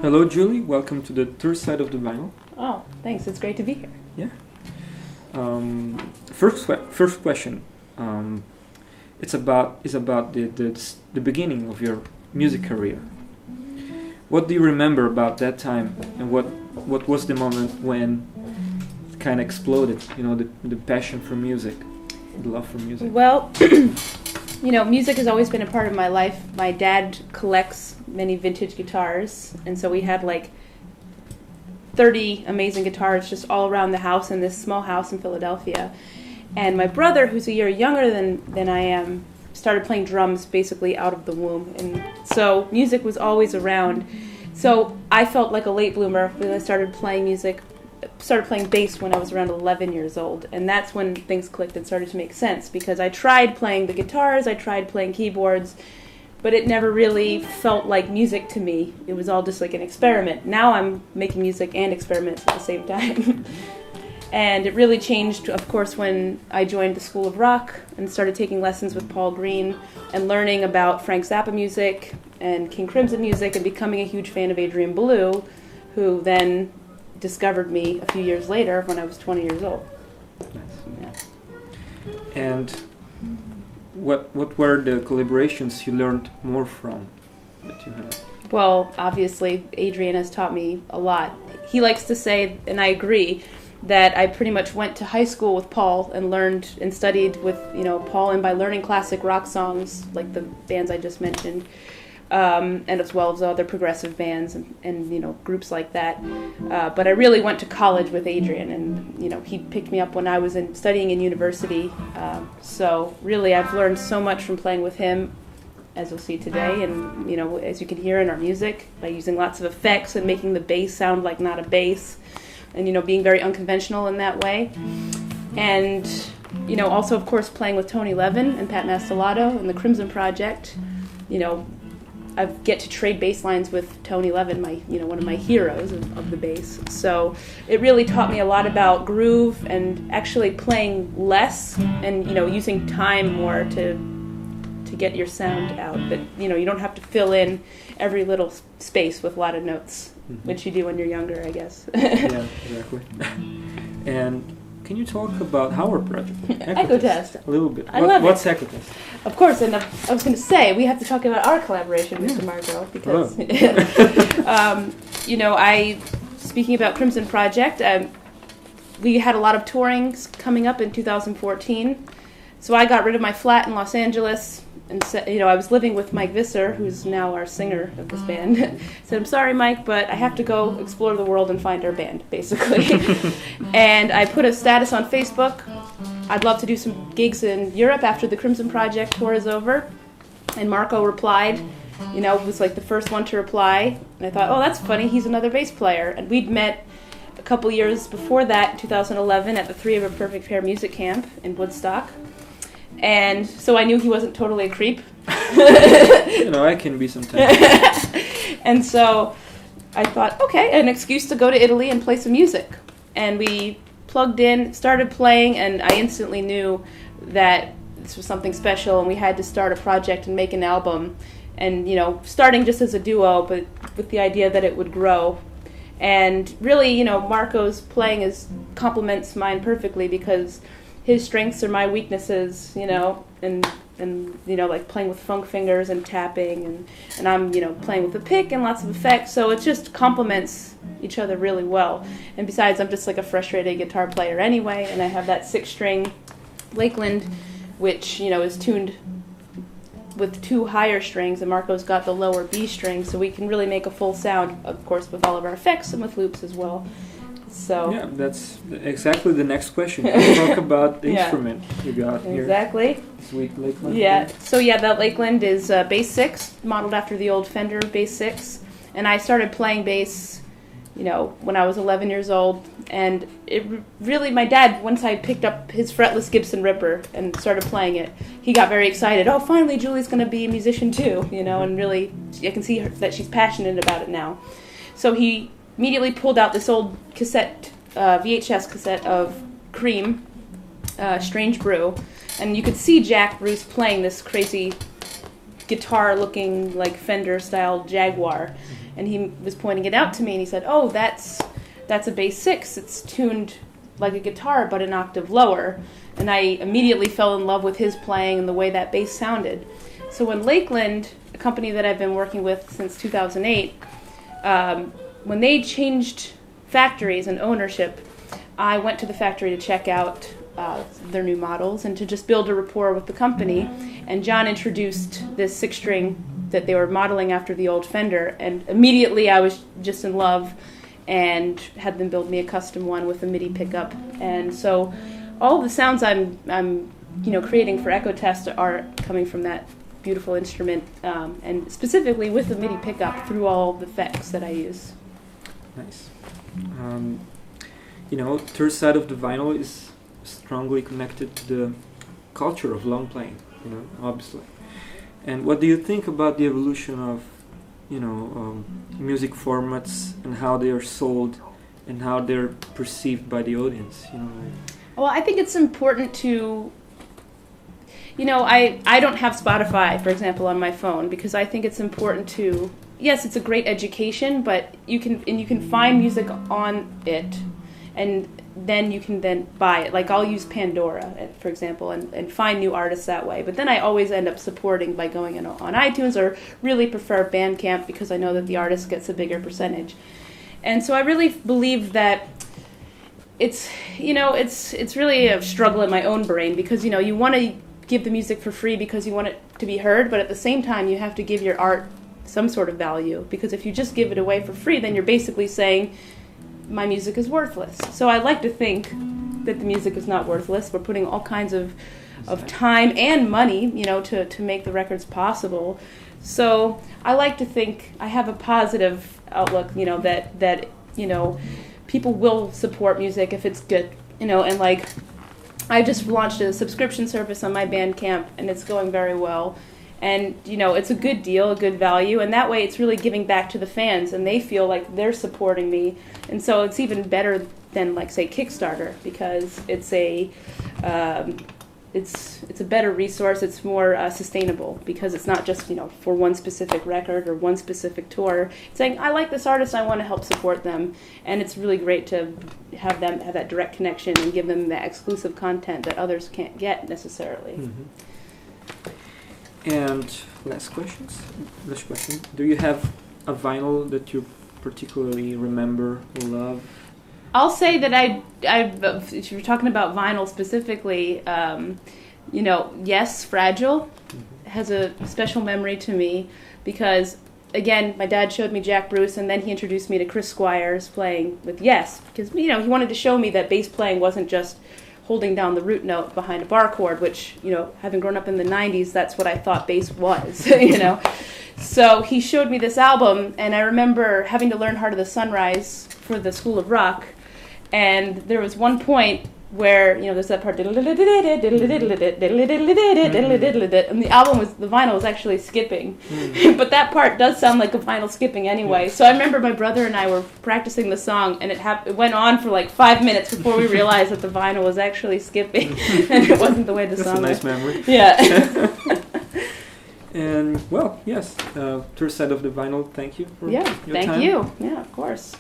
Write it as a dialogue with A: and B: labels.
A: Hello, Julie. Welcome to the third side of the vinyl.
B: Oh, thanks. It's great to be here.
A: Yeah. First question. It's about the beginning of your music career. What do you remember about that time, and what was the moment when it kind of exploded? You know, the passion for music, the love for music.
B: Well, music has always been a part of my life. My dad collects many vintage guitars, and so we had like 30 amazing guitars just all around the house in this small house in Philadelphia. And my brother, who's a year younger than I am, started playing drums basically out of the womb. And so music was always around. So I felt like a late bloomer when I started playing bass when I was around 11 years old. And that's when things clicked and started to make sense, because I tried playing the guitars, I tried playing keyboards, but it never really felt like music to me. It was all just like an experiment. Now I'm making music and experiments at the same time. And it really changed, of course, when I joined the School of Rock and started taking lessons with Paul Green and learning about Frank Zappa music and King Crimson music and becoming a huge fan of Adrian Belew, who then discovered me a few years later when I was 20 years old.
A: Nice. Yeah. And what were the collaborations you learned more from that you had?
B: Well, obviously, Adrian has taught me a lot. He likes to say, and I agree, that I pretty much went to high school with Paul and learned and studied with Paul, and by learning classic rock songs like the bands I just mentioned, and as well as other progressive bands and groups like that. But I really went to college with Adrian, and he picked me up when I was studying in university. So really, I've learned so much from playing with him, as you'll see today, and as you can hear in our music, by using lots of effects and making the bass sound like not a bass, and being very unconventional in that way. And also, of course, playing with Tony Levin and Pat Mastelotto and the Crimson Project. I get to trade bass lines with Tony Levin, one of my heroes of the bass. So it really taught me a lot about groove and actually playing less and using time more to get your sound out. But you don't have to fill in every little space with a lot of notes, which you do when you're younger, I guess.
A: Yeah, exactly. And can you talk about our project?
B: EchoTest.
A: A little bit. What's EchoTest?
B: Of course, and I was going to say, we have to talk about our collaboration, Mr. Marco, because, speaking about Crimson Project, we had a lot of touring coming up in 2014, so I got rid of my flat in Los Angeles, and I was living with Mike Visser, who's now our singer of this band. Said, I'm sorry, Mike, but I have to go explore the world and find our band, basically. And I put a status on Facebook. I'd love to do some gigs in Europe after the Crimson Project tour is over. And Marco replied, was like the first one to reply. And I thought, oh, that's funny, he's another bass player. And we'd met a couple years before that, 2011, at the Three of a Perfect Pair music camp in Woodstock. And so I knew he wasn't totally a creep.
A: I can be sometimes.
B: And so I thought, okay, an excuse to go to Italy and play some music. And we plugged in, started playing, and I instantly knew that this was something special, and we had to start a project and make an album. And, starting just as a duo, but with the idea that it would grow. And really, Marco's playing complements mine perfectly, because his strengths are my weaknesses, and like playing with funk fingers and tapping, and I'm, playing with the pick and lots of effects, so it just complements each other really well. And besides, I'm just like a frustrated guitar player anyway, and I have that 6-string Lakeland, which, is tuned with 2 higher strings, and Marco's got the lower B string, so we can really make a full sound, of course, with all of our effects and with loops as well. So
A: yeah, that's exactly the next question. Let's talk about the instrument you got here.
B: Exactly.
A: Sweet Lakeland.
B: Yeah. So that Lakeland is bass 6, modeled after the old Fender bass 6. And I started playing bass, when I was 11 years old. And it really, my dad, once I picked up his fretless Gibson Ripper and started playing it, he got very excited. Oh, finally, Julie's going to be a musician too, and really, I can see that she's passionate about it now. So he immediately pulled out this old cassette, VHS cassette of Cream, Strange Brew, and you could see Jack Bruce playing this crazy guitar-looking, like Fender-style Jaguar. and he was pointing it out to me, and he said, "Oh, that's a bass 6. It's tuned like a guitar, but an octave lower." And I immediately fell in love with his playing and the way that bass sounded. So when Lakeland, a company that I've been working with since 2008, when they changed factories and ownership, I went to the factory to check out their new models and to just build a rapport with the company. And John introduced this 6-string that they were modeling after the old Fender, and immediately I was just in love and had them build me a custom one with a MIDI pickup. And so all the sounds I'm creating for EchoTest are coming from that beautiful instrument, and specifically with the MIDI pickup through all the effects that I use.
A: Nice. Third side of the vinyl is strongly connected to the culture of long playing, obviously. And what do you think about the evolution of, music formats and how they are sold and how they're perceived by the audience?
B: Well, I think it's important to, I don't have Spotify, for example, on my phone, because I think it's important to, yes, it's a great education, but you can find music on it, and then you can then buy it. Like, I'll use Pandora, for example, and find new artists that way. But then I always end up supporting by going on iTunes, or really prefer Bandcamp, because I know that the artist gets a bigger percentage. And so I really believe that it's really a struggle in my own brain, because, you want to give the music for free because you want it to be heard, but at the same time you have to give your art some sort of value, because if you just give it away for free, then you're basically saying my music is worthless. So I like to think that the music is not worthless. We're putting all kinds of time and money, to make the records possible. So I like to think I have a positive outlook, that people will support music if it's good, and like I just launched a subscription service on my Bandcamp, and it's going very well. And, it's a good deal, a good value, and that way it's really giving back to the fans, and they feel like they're supporting me. And so it's even better than, like, say, Kickstarter, because it's a better resource. It's more sustainable, because it's not just, for one specific record or one specific tour. It's saying, I like this artist, I want to help support them. And it's really great to have them have that direct connection and give them that exclusive content that others can't get necessarily.
A: Mm-hmm. And last question. Do you have a vinyl that you particularly remember or love?
B: I'll say that I if you're talking about vinyl specifically, yes, Fragile has a special memory to me, because, again, my dad showed me Jack Bruce, and then he introduced me to Chris Squires playing with Yes, because, he wanted to show me that bass playing wasn't just holding down the root note behind a bar chord, which, having grown up in the 90s, that's what I thought bass was, So he showed me this album, and I remember having to learn Heart of the Sunrise for the School of Rock, and there was one point where, there's that part, and the vinyl was actually skipping. But that part does sound like a vinyl skipping anyway. So I remember my brother and I were practicing the song, and it went on for like 5 minutes before we realized that the vinyl was actually skipping, and it wasn't the way the song
A: That's a nice
B: was.
A: memory.
B: Yeah.
A: And, well, yes, third side of the vinyl, thank you for your time.
B: Thank you. Yeah, of course.